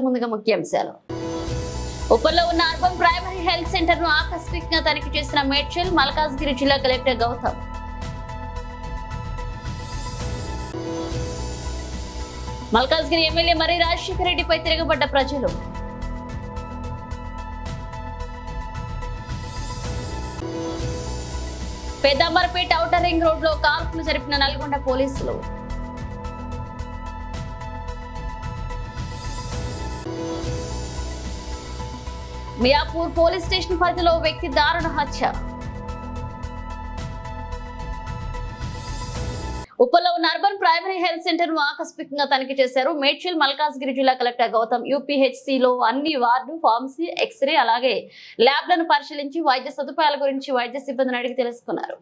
ముందుగా ముఖ్యాంశాలు. ఉప్పల్లో ఉన్న అర్బన్ ప్రైమరీ హెల్త్ సెంటర్ ను ఆకస్మికంగా తనిఖీ చేసిన మేడ్చల్ మల్కాజ్గిరి జిల్లా కలెక్టర్ గౌతమ్. మల్కాజ్గిరి ఎమ్మెల్యే మరి రాజశేఖర రెడ్డిపై తిరగబడ్డ ప్రజలు. పెద్దాంబర్పేట ఔటర్ రింగ్ రోడ్ లో కాల్పులు జరిపిన నల్గొండ పోలీసులు. మియాపూర్ పోలీస్ స్టేషన్ పరిధిలో వ్యక్తి దారుణ హత్య. ఉప్పల్లో ఉన్న అర్బన్ ప్రైమరీ హెల్త్ సెంటర్ ను ఆకస్మికంగా తనిఖీ చేశారు మేడ్చల్ మల్కాజ్గిరి జిల్లా కలెక్టర్ గౌతమ్. యూపీహెచ్సి లో అన్ని వార్డు, ఫార్మసీ, ఎక్స్రే అలాగే ల్యాబ్లను పరిశీలించి వైద్య సదుపాయాల గురించి వైద్య సిబ్బందిని అడిగి తెలుసుకున్నారు.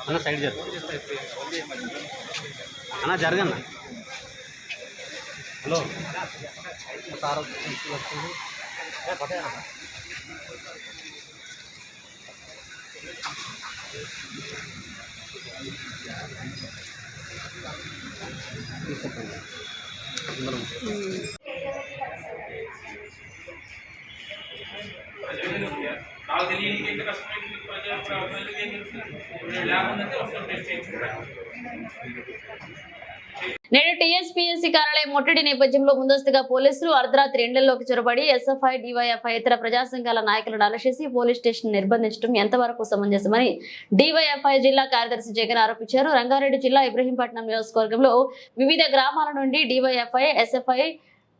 అన్న సైడ్ జరు అన్న జరగన్న. హలో సార్ వస్తుంది. నేడు టీఎస్పీఎస్సీ కార్యాలయం ముట్టడి నేపథ్యంలో ముందస్తుగా పోలీసులు అర్ధరాత్రి ఎండల్లోకి చొరబడి ఎస్ఎఫ్ఐ, డివైఎఫ్ఐ ఇతర ప్రజా సంఘాల నాయకులను అరెస్ట్ చేసి పోలీస్ స్టేషన్ నిర్బంధించడం ఎంతవరకు సమంజసమని డివైఎఫ్ఐ జిల్లా కార్యదర్శి జగన్ ఆరోపించారు. రంగారెడ్డి జిల్లా ఇబ్రహీంపట్నం నియోజకవర్గంలో వివిధ గ్రామాల నుండి డివైఎఫ్ఐ, ఎస్ఎఫ్ఐ,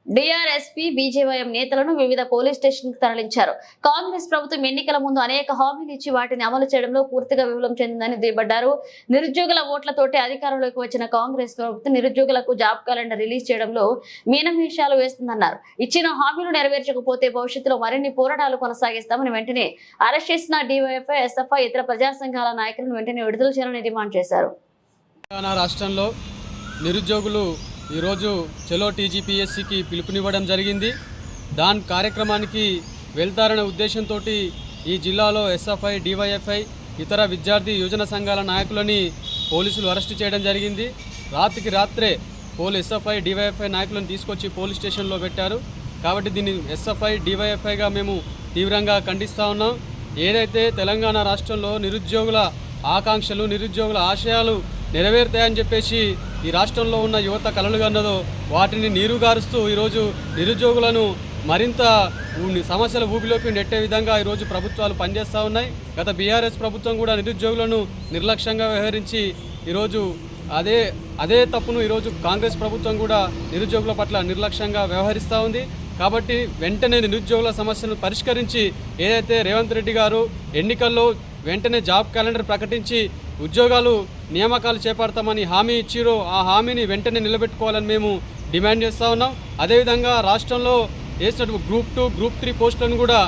డిఆర్ఎస్పీ, బీజేవైఎం నేతలను వివిధ పోలీస్ స్టేషన్ కు తరలించారు. కాంగ్రెస్ ప్రభుత్వం ఎన్నికల ముందు అనేక హామీలు ఇచ్చి వాటిని అమలు చేయడంలో పూర్తిగా విఫలం చెందిందని దుయ్యబడ్డారు. నిరుద్యోగుల ఓట్లతోటి అధికారంలోకి వచ్చిన కాంగ్రెస్ ప్రభుత్వం నిరుద్యోగులకు జాబ్ క్యాలెండర్ రిలీజ్ చేయడంలో మీనమేషాలు వేస్తుందన్నారు. ఇచ్చిన హామీలు నెరవేర్చకపోతే భవిష్యత్తులో మరిన్ని పోరాటాలు కొనసాగిస్తామని వెంటనే అరెస్ట్ చేసిన డివైఎఫ్ఐ, ఎస్ఎఫ్ఐ ఇతర ప్రజా సంఘాల నాయకులను వెంటనే విడుదల చేయాలని డిమాండ్ చేశారు. రాష్ట్రంలో నిరుద్యోగులు ఈరోజు చలో టీజీపీఎస్సీకి పిలుపునివ్వడం జరిగింది. దాని కార్యక్రమానికి వెళ్తారనే ఉద్దేశంతో ఈ జిల్లాలో ఎస్ఎఫ్ఐ, డివైఎఫ్ఐ ఇతర విద్యార్థి యువజన సంఘాల నాయకులని పోలీసులు అరెస్టు చేయడం జరిగింది. రాత్రికి రాత్రే ఎస్ఎఫ్ఐ, డివైఎఫ్ఐ నాయకులను తీసుకొచ్చి పోలీస్ స్టేషన్లో పెట్టారు. కాబట్టి దీన్ని ఎస్ఎఫ్ఐ, డివైఎఫ్ఐగా మేము తీవ్రంగా ఖండిస్తూ ఉన్నాం. ఏదైతే తెలంగాణ రాష్ట్రంలో నిరుద్యోగుల ఆకాంక్షలు, నిరుద్యోగుల ఆశయాలు నెరవేరుతాయని చెప్పేసి ఈ రాష్ట్రంలో ఉన్న యువత కలలుగన్నదో వాటిని నీరుగారుస్తూ ఈరోజు నిరుద్యోగులను మరింత సమస్యల ఊబిలోకి నెట్టే విధంగా ఈరోజు ప్రభుత్వాలు పనిచేస్తూ ఉన్నాయి. గత బీఆర్ఎస్ ప్రభుత్వం కూడా నిరుద్యోగులను నిర్లక్ష్యంగా వ్యవహరించి ఈరోజు అదే తప్పును ఈరోజు కాంగ్రెస్ ప్రభుత్వం కూడా నిరుద్యోగుల పట్ల నిర్లక్ష్యంగా వ్యవహరిస్తూ ఉంది. కాబట్టి వెంటనే నిరుద్యోగుల సమస్యను పరిష్కరించి ఏదైతే రేవంత్ రెడ్డి గారు ఎన్నికల్లో వెంటనే జాబ్ క్యాలెండర్ ప్రకటించి ఉద్యోగాలు నియామకాలు చేపడతామని హామీ ఇచ్చిరో ఆ హామీని వెంటనే నిలబెట్టుకోవాలని మేము డిమాండ్ చేస్తూ ఉన్నాం. అదేవిధంగా రాష్ట్రంలో వేసినట్టు గ్రూప్ 2, గ్రూప్ 3 పోస్టులను కూడా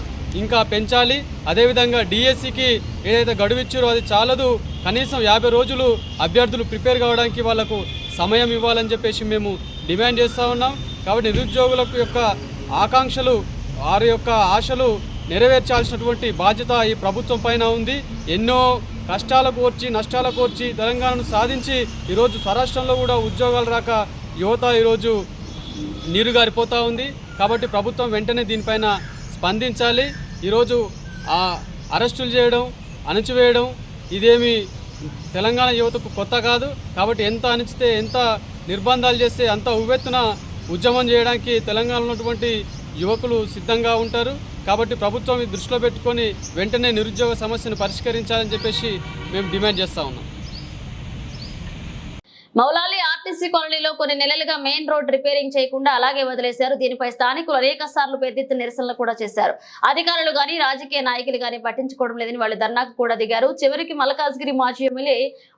ఇంకా పెంచాలి. అదేవిధంగా డిఎస్సికి ఏదైతే గడువు ఇచ్చారో అది చాలదు, కనీసం 50 రోజులు అభ్యర్థులు ప్రిపేర్ కావడానికి వాళ్లకు సమయం ఇవ్వాలని చెప్పేసి మేము డిమాండ్ చేస్తూ ఉన్నాం. కాబట్టి నిరుద్యోగులకు యొక్క ఆకాంక్షలు, వారి యొక్క ఆశలు నెరవేర్చాల్సినటువంటి బాధ్యత ఈ ప్రభుత్వం పైన ఉంది. ఎన్నో కష్టాలకు వచ్చి నష్టాలకు వచ్చి తెలంగాణను సాధించి ఈరోజు స్వరాష్ట్రంలో కూడా ఉద్యోగాలు రాక యువత ఈరోజు నీరుగారిపోతూ ఉంది. కాబట్టి ప్రభుత్వం వెంటనే దీనిపైన స్పందించాలి. ఈరోజు అరెస్టులు చేయడం, అణచివేయడం ఇదేమి తెలంగాణ యువతకు కొత్త కాదు. కాబట్టి ఎంత అణిచితే, ఎంత నిర్బంధాలు చేస్తే అంత ఉవ్వెత్తున ఉద్యమం చేయడానికి తెలంగాణలో ఉన్నటువంటి యువకులు సిద్ధంగా ఉంటారు. కాబట్టి ప్రభుత్వం ఈ దృష్టిలో పెట్టుకొని వెంటనే నిరుద్యోగ సమస్యను పరిష్కరించాలని చెప్పేసి మేము డిమాండ్ చేస్తూ ఉన్నాం. మౌలాలి ఆర్టీసీ కాలనీలో కొన్ని నెలలుగా మెయిన్ రోడ్ రిపేరింగ్ చేయకుండా అలాగే వదిలేశారు. దీనిపై స్థానికులు అనేక సార్లు పెద్దెత్తున నిరసనలు కూడా చేశారు. అధికారులు గాని రాజకీయ నాయకులు గాని పట్టించుకోవడం లేదని వాళ్ళు ధర్నాకు కూడా దిగారు. చివరికి మల్కాజ్గిరి మాజీ ఎమ్మెల్యే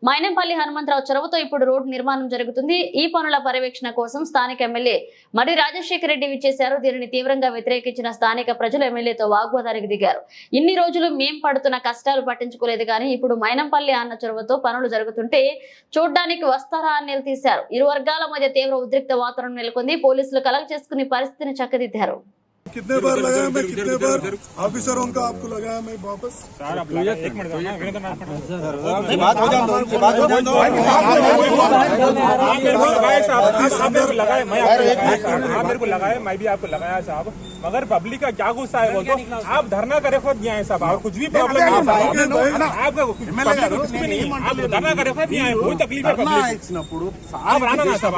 మైనంపల్లి హనుమంతరావు చొరవతో ఇప్పుడు రోడ్డు నిర్మాణం జరుగుతుంది. ఈ పనుల పర్యవేక్షణ కోసం స్థానిక ఎమ్మెల్యే మరి రాజశేఖర రెడ్డి విచ్చేశారు. దీనిని తీవ్రంగా వ్యతిరేకించిన స్థానిక ప్రజలు ఎమ్మెల్యేతో వాగ్వాదానికి దిగారు. ఇన్ని రోజులు మేం పడుతున్న కష్టాలు పట్టించుకోలేదు కానీ ఇప్పుడు మైనంపల్లి అన్న చొరవతో పనులు జరుగుతుంటే చూడ్డానికి వస్తారా అని నిలదీశారు. ఇరు వర్గాల మధ్య తీవ్ర ఉద్రిక్త వాతావరణం నెలకొంది. పోలీసులు కలగ చేసుకుని పరిస్థితిని చక్కదిద్దారు. कितने बार लगाया मैं कितने बार ऑफिसरों का आपको लगाया मैं वापस बात हो जाए मेरे को लगाया मैं भी आपको लगाया साहब मगर पब्लिक का क्या गुस्सा है वो तो आप धरना करे खुद दिया है साहब आप कुछ भी प्रॉब्लम नहीं आपका कुछ भी नहीं आप धरना करे खुद दिया है कोई तकलीफ है आप राना ना साहब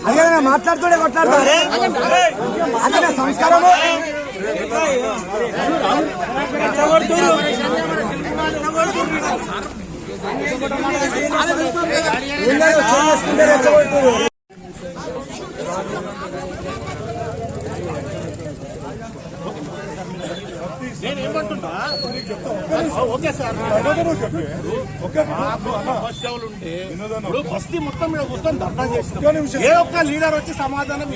అదే మాట్లాడుతూనే కొట్లాడతారే అదే సంస్కారము నేనేమంటున్నా ఓకే సార్ సమస్యలు ఉంటే ఇప్పుడు బస్తీ మొత్తం మీద కూర్చొని ధర్నా చేసినాం ఏ ఒక్క లీడర్ వచ్చి సమాధానం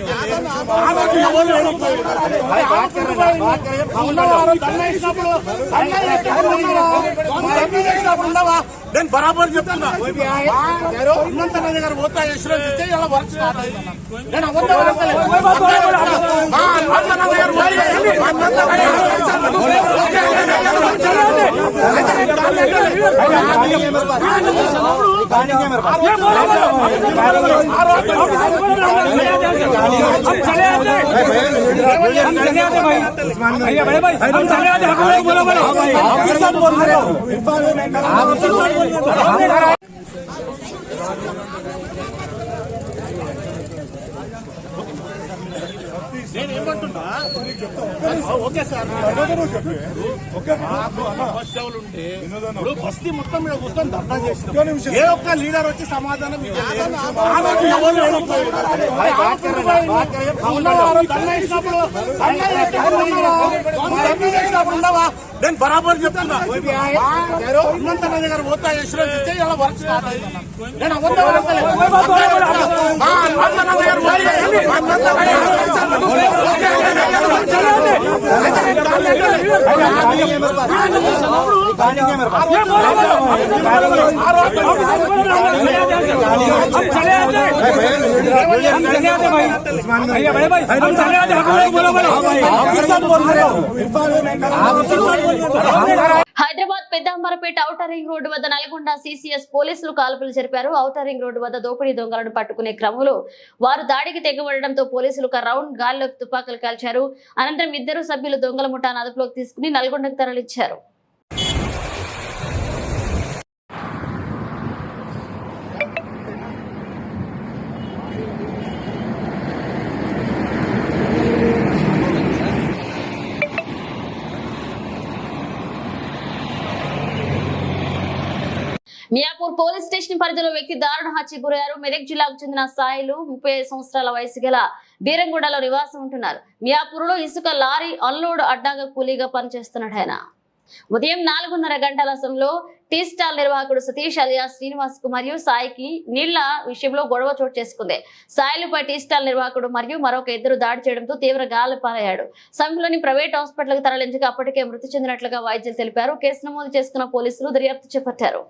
నేను బరాబర్ చెప్తున్నా హనుమంతన్న దగ్గర పోతా ఇన్సూరెన్స్ ఇస్తే ఇలా వర్క్ స్టార్ట్ అయింది నేను హనుమంతన్న దగ్గర నేనేమంటున్నా ఓకే సార్ సమస్యలు ఉంటే ఇప్పుడు బస్తీ మొత్తం మీద కూర్చొని ధర్నా చేసినాం ఏ ఒక్క లీడర్ వచ్చి సమాధానం నేను బరాబర్ చెప్తున్నా హనుమంతన్న దగ్గర పోతా ఇన్సూరెన్స్ ఇస్తే ఇలా వర్క్ స్టార్ట్ అయింది నేను హనుమంతన్న దగ్గర హైదరాబాద్ పెద్దాంబరపేట ఔటర్ రింగ్ రోడ్డు వద్ద నల్గొండ సిసిఎస్ పోలీసులు కాల్పులు జరిపారు. ఔటర్ రింగ్ రోడ్డు వద్ద దోపిడీ దొంగలను పట్టుకునే క్రమంలో వారు దాడికి తెగబడడంతో పోలీసులు ఒక రౌండ్ గాల్లోకి తుపాకులు కాల్చారు. అనంతరం ఇద్దరు సభ్యులు దొంగల ముఠాను అదుపులోకి తీసుకుని నల్గొండకు తరలించారు. మియాపూర్ పోలీస్ స్టేషన్ పరిధిలో వ్యక్తి దారుణ హత్యకు గురయ్యారు. మెదక్ జిల్లాకు చెందిన సాయిలు 35 సంవత్సరాల వయసు గల బీరంగూడలో నివాసం ఉంటున్నారు. మియాపూర్లో ఇసుక లారీ అన్లోడ్ అడ్డాగా కూలీగా పనిచేస్తున్నాడు. ఆయన ఉదయం 4:30 గంటల సమయంలో టీ స్టాల్ నిర్వాహకుడు సతీష్ అలియా శ్రీనివాస్ కు మరియు సాయికి నీళ్ల విషయంలో గొడవ చోటు చేసుకుంది. సాయిలపై టీ స్టాల్ నిర్వాహకుడు మరియు మరొక ఇద్దరు దాడి చేయడంతో తీవ్ర గాయాలపాలయ్యాడు. సమీపంలోని ప్రైవేట్ హాస్పిటల్ కు తరలించగా అప్పటికే మృతి చెందినట్లుగా వైద్యులు తెలిపారు. కేసు నమోదు చేసుకున్న పోలీసులు దర్యాప్తు చేపట్టారు.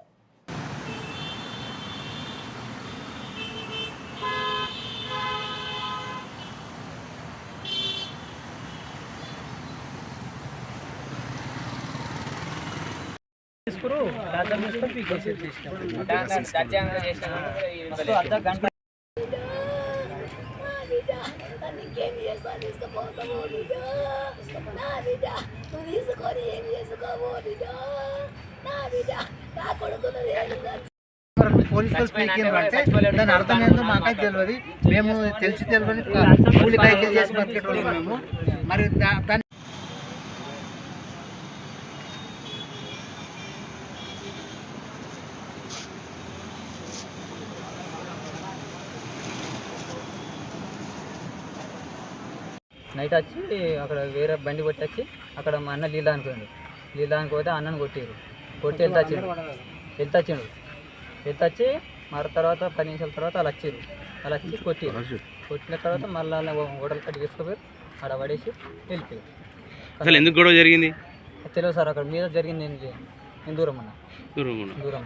పోలీసులు స్పీకింగ్ అంటే దాని అర్థం ఏందో మాకైతే తెలియదు. మేము తెలియని కూలి బైకులు చేసి బతికేటోళ్ళు మేము. మరి దాన్ని నైట్ వచ్చి అక్కడ వేరే బండి కొట్టి వచ్చి అక్కడ మా అన్న నీళ్ళానికి పోయిండు. నీళ్ళానికి పోతే అన్నను కొట్టిరు. కొట్టి వెళ్తొచ్చి మరి తర్వాత 10 నిమిషాల తర్వాత వాళ్ళు వచ్చారు. వాళ్ళు వచ్చి కొట్టిన తర్వాత మళ్ళీ హోటల్ కట్టి తీసుకుపోయి అక్కడ పడేసి వెళ్ళిపోయారు. అసలు ఎందుకు గొడవ జరిగింది తెలియదు సార్. అక్కడ మీద జరిగింది నేను దూరం ఉన్నా.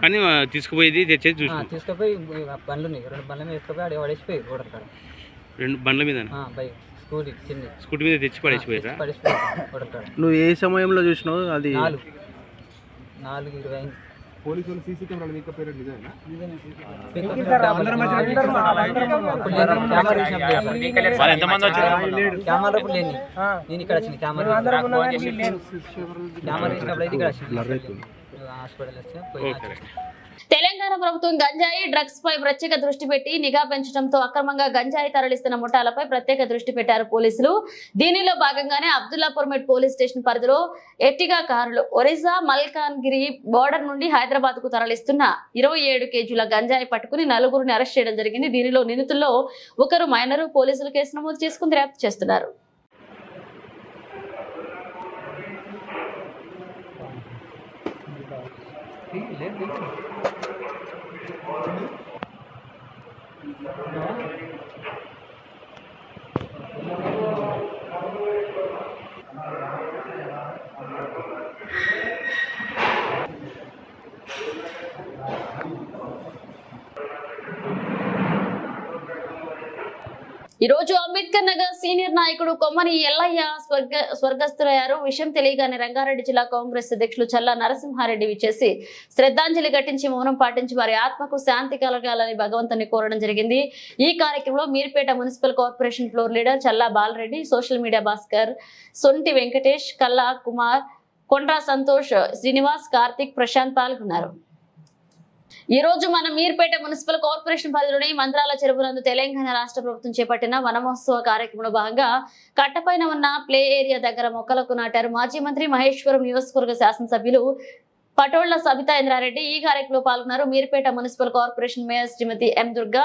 కానీ తీసుకుపోయేది తెచ్చేది చూసి తీసుకుపోయి బండ్లు ఉన్నాయి, 2 బండ్ల మీద తీసుకుపోయి అక్కడ పడేసిపోయి హోటల్ కాడ. 2 బండ్ల మీద బైక్ స్కూటీ మీద తెచ్చి పడేసిపోయారా? హోటల్ కాడ. నువ్వు ఏ సమయంలో చూసినావు? అది 4:20 పోలీసులు సీసీ కెమెరాలు వీకపోయారు నిజమేనా? కెమెరా లేని నేను ఇక్కడ వచ్చింది. కెమెరా తీసినప్పుడు అయితే ఇక్కడ వచ్చింది. హాస్పిటల్ వస్తే పోయి తెలంగాణ ప్రభుత్వం గంజాయి డ్రగ్స్ పై ప్రత్యేక దృష్టి పెట్టి నిఘా పెంచడంతో అక్రమంగా గంజాయి తరలిస్తున్న ముఠాలపై ప్రత్యేక దృష్టి పెట్టారు పోలీసులు. దీనిలో భాగంగానే అబ్దుల్లాపూర్మెట్ పోలీస్ స్టేషన్ పరిధిలో ఎర్టిగా కారులు ఒరిస్సా మల్కాన్గిరి బోర్డర్ నుండి హైదరాబాద్ కు తరలిస్తున్న 27 కేజీల గంజాయి పట్టుకుని 4గురిని అరెస్ట్ చేయడం జరిగింది. దీనిలో నిందితుల్లో ఒకరు మైనరు. పోలీసులు కేసు నమోదు చేసుకుని దర్యాప్తు చేస్తున్నారు. ఈ రోజు అంబేద్కర్ నగర్ సీనియర్ నాయకుడు కొమ్మని ఎల్లయ్య స్వర్గస్థులయ్యారు. విషయం తెలియగానే రంగారెడ్డి జిల్లా కాంగ్రెస్ అధ్యక్షులు చల్లా నరసింహారెడ్డి విచ్చేసి శ్రద్ధాంజలి ఘటించి మౌనం పాటించి వారి ఆత్మకు శాంతి కలగాలని భగవంతుని కోరడం జరిగింది. ఈ కార్యక్రమంలో Meerpet municipal corporation floor leader Challa Balareddy, social media Bhaskar, Sonti Venkatesh, కల్లా కుమార్, కొండ్రా సంతోష్, శ్రీనివాస్, కార్తిక్, ప్రశాంత్ పాల్గొన్నారు. ఈ రోజు మన మీర్పేట మున్సిపల్ కార్పొరేషన్ పరిధిలోని మంత్రాల చెరువునందు తెలంగాణ రాష్ట్ర ప్రభుత్వం చేపట్టిన వనమహోత్సవ కార్యక్రమంలో భాగంగా కట్టపైన ఉన్న ప్లే ఏరియా దగ్గర మొక్కలకు నాటారు. మాజీ మంత్రి మహేశ్వరం నియోజకవర్గ శాసనసభ్యులు పటోళ్ల సబితా ఇంద్రారెడ్డి ఈ కార్యక్రమంలో పాల్గొన్నారు. మీర్పేట మున్సిపల్ కార్పొరేషన్ మేయర్ శ్రీమతి ఎం దుర్గా,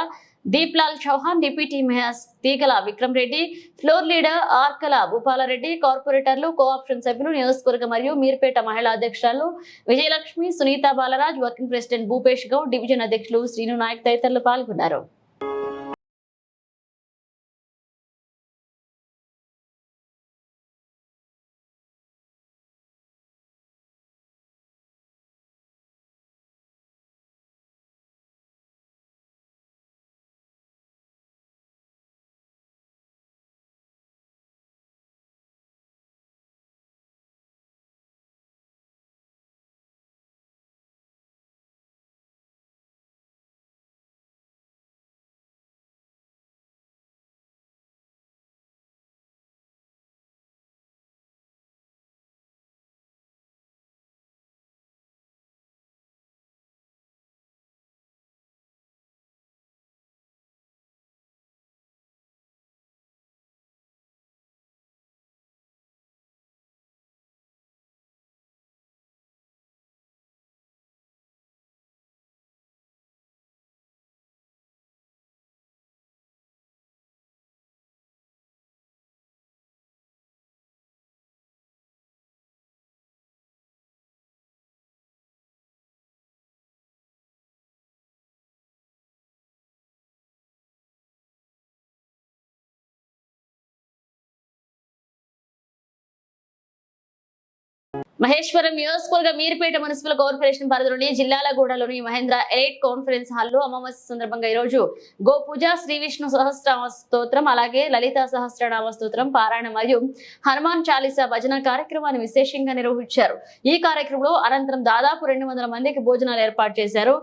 దీప్లాల్ చౌహాన్, డిప్యూటీ మేయర్ తీగల విక్రమ్ రెడ్డి, ఫ్లోర్ లీడర్ ఆర్కల భూపాలరెడ్డి, కార్పొరేటర్లు, కోఆప్షన్ సభ్యులు, నియోజకవర్గ మరియు మీర్పేట మహిళా అధ్యక్షురాలు Vijayalakshmi, Sunitha Balraj, working president Bhupesh Goud, division అధ్యక్షులు శ్రీను నాయక్ తదితరులు పాల్గొన్నారు. మహేశ్వరం నియోజకవర్గ మీర్పేట మున్సిపల్ కార్పొరేషన్ పరిధిలోని జిల్లాలగూడలోని మహేంద్ర ఎయిట్ కాన్ఫరెన్స్ హాల్లో అమావాస్య సందర్భంగా ఈ రోజు గోపూజ, శ్రీ విష్ణు సహస్రనామ స్తోత్రం, అలాగే లలిత సహస్రనామ స్తోత్రం పారాయణ మరియు హనుమాన్ చాలీసా భజన కార్యక్రమాన్ని విశేషంగా నిర్వహించారు. ఈ కార్యక్రమంలో అనంతరం దాదాపు 200 మందికి భోజనాలు ఏర్పాటు చేశారు.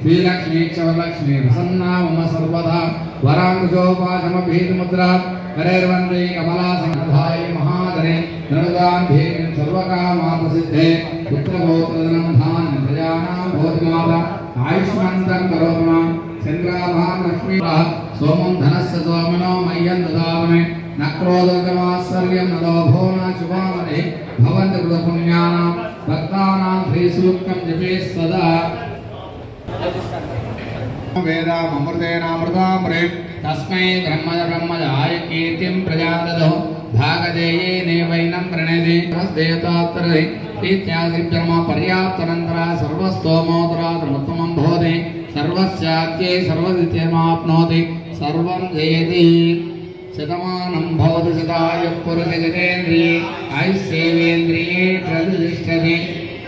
श्रीलक्ष्मी क्षवलक्ष्मी प्रसन्ना मम सर्वदा वरांगोपाशमभीतमुद्रा करैर्वन्दे कमलासनधाय महाधरे धनुगान्धे सर्वकामार्थसिद्धे पुत्रगोत्रधनं धान्यं प्रजानां भोजमाता आयुष्मन्तं करोतु चन्द्राभां लक्ष्मी सोमं धनस्य सोमिनो मह्यं ददामि न क्रोधकमाश्चर्यं न लोभो न शुभामने भवन्ति कृतपुण्यानां भक्तानां श्रीसूक्तं जपेत् सदा वेदामृतेनामृतामृते तस्मै ब्रह्मजाय कीर्तिं प्रजाददो भागधेयेनैवैनं प्रणेति देवतात्तरे इत्यादिब्रह्म पर्याप्तनन्तरा सर्वस्तोमोदरात्मत्तमं भवति सर्वस्याद्ये सर्वदित्यमाप्नोति सर्वं जयति शतमानं भवति शतायुः पुरुषजितेन्द्रिये आयुष्येवेन्द्रिये प्रतिष्ठति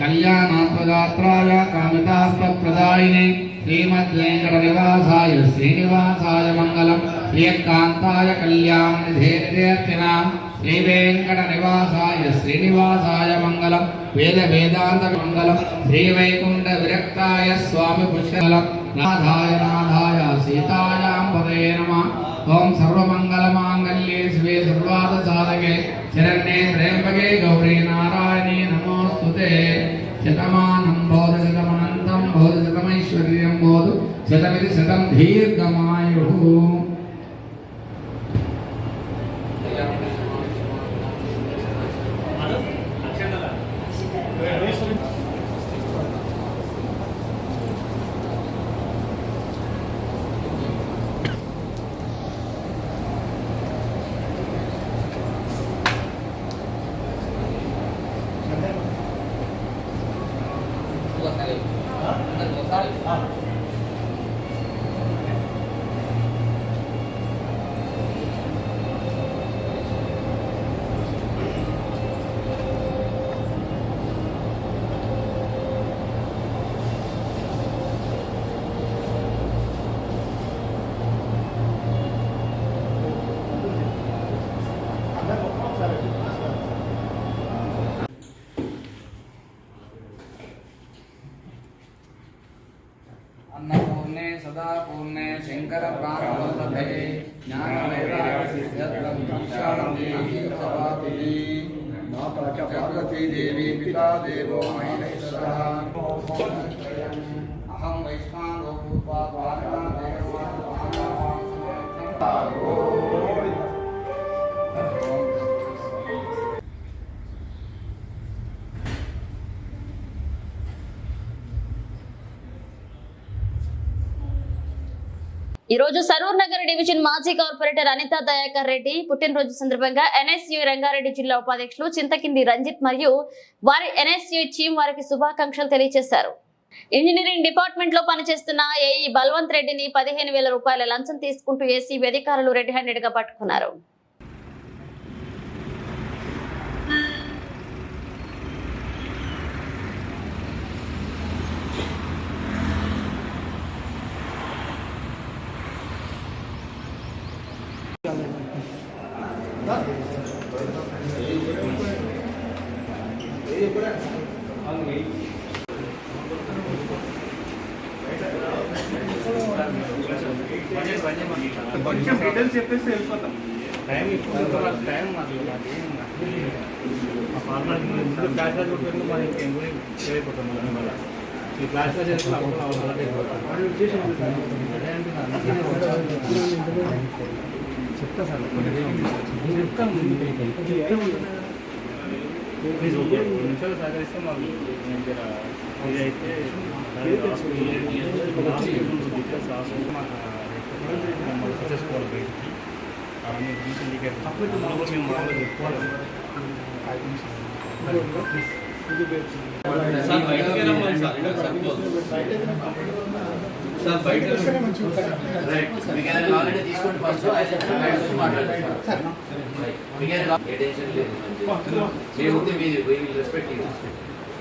कल्याणात्मगात्राय कामितार्थप्रदायिने श्रीमद्वेङ्कटनिवासाय श्रीनिवासाय मङ्गलम् श्रीकान्ताय कल्याणनिधेर्थिनां श्रीवेङ्कटनिवासाय श्रीनिवासाय मङ्गलम् वेदवेदान्तमङ्गलम् श्रीवैकुण्ठविरक्ताय स्वामी पुष्कलम् नाथाय सीतायां पदये नमः। ओं सर्वमङ्गलमाङ्गल्ये शिवे सर्वार्थसाधके शरण्ये त्र्यम्बके गौरी नारायणी नमोस्तुते। शतमानं भवति शतमनन्तं भवति शतमैश्वर्यं भवतु शतमिति शतं दीर्घमायुः। अन्नपूर्णे सदा पूर्णे शंकर प्राणवल्लभे ज्ञानवैराग्यसिद्ध्यर्थं माता च पार्वती देवी पिता देवो महेश्वरः। अहं वैष्णवो भूत्वा ఈ రోజు సరూర్ నగర్ డివిజన్ మాజీ కార్పొరేటర్ అనితా దయాకర్ రెడ్డి పుట్టినరోజు సందర్భంగా ఎన్ఎస్యు రంగారెడ్డి జిల్లా ఉపాధ్యక్షులు చింతకింది రంజిత్ మరియు వారి ఎన్ఎస్యు టీం వారికి శుభాకాంక్షలు తెలియజేశారు. ఇంజనీరింగ్ డిపార్ట్మెంట్ లో పనిచేస్తున్న ఏఈ బల్వంత్ రెడ్డిని 15,000 రూపాయల లంచం తీసుకుంటూ ఏసీబీ అధికారులు రెడ్ హ్యాండెడ్ గా పట్టుకున్నారు. కొంచెం డీటెయిల్స్ చెప్పేసి వెళ్ళిపోతాం. టైం ఈ క్లాస్ చెప్తా సార్ ప్లీజ్ ఓకే 2 నిమిషాలు సహకరిస్తే మాకు ఇదైతే డీటెయిల్స్ రాసుకుంటే మాకు చేసుకోవాలి బయటికి అవన్నీ ఇండికేట్ మేము మామూలుగా చెప్పుకోవాలి. సార్ బయటకి వెళ్ళాం sir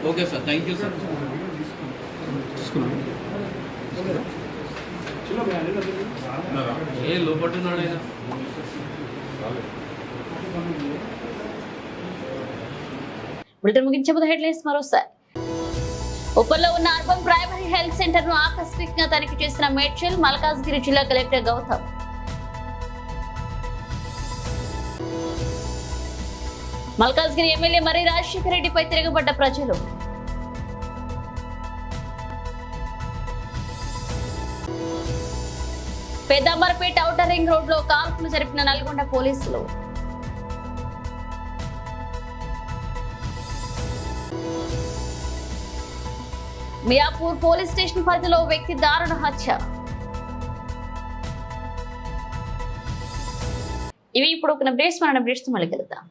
okay sir, thank you sir. ఏ లోపట్టున్నాడు ఆయన. బులెటిన్ ముగించే ముందు హెడ్లైన్స్ మరోసారి. ఉప్పల్లో ఉన్న అర్బన్ ప్రైమరీ హెల్త్ సెంటర్ ను ఆకస్మికంగా తనిఖీ చేసిన మేడ్చల్ మల్కాజ్గిరి జిల్లా కలెక్టర్ గౌతమ్. మల్కాజ్గిరి ఎమ్మెల్యే మరి రాజశేఖర రెడ్డిపై తిరగబడ్డ ప్రజలు. పెద్దాంబర్పేట ఔటర్ రింగ్ రోడ్ లో కాల్పులు జరిపిన నల్గొండ పోలీసులు. మియాపూర్ పోలీస్ స్టేషన్ పరిధిలో వ్యక్తి దారుణ హత్య. ఇవి ఇప్పుడు ఒక అప్డేట్స్, మన అప్డేట్స్ మళ్ళీ కలుద్దాం.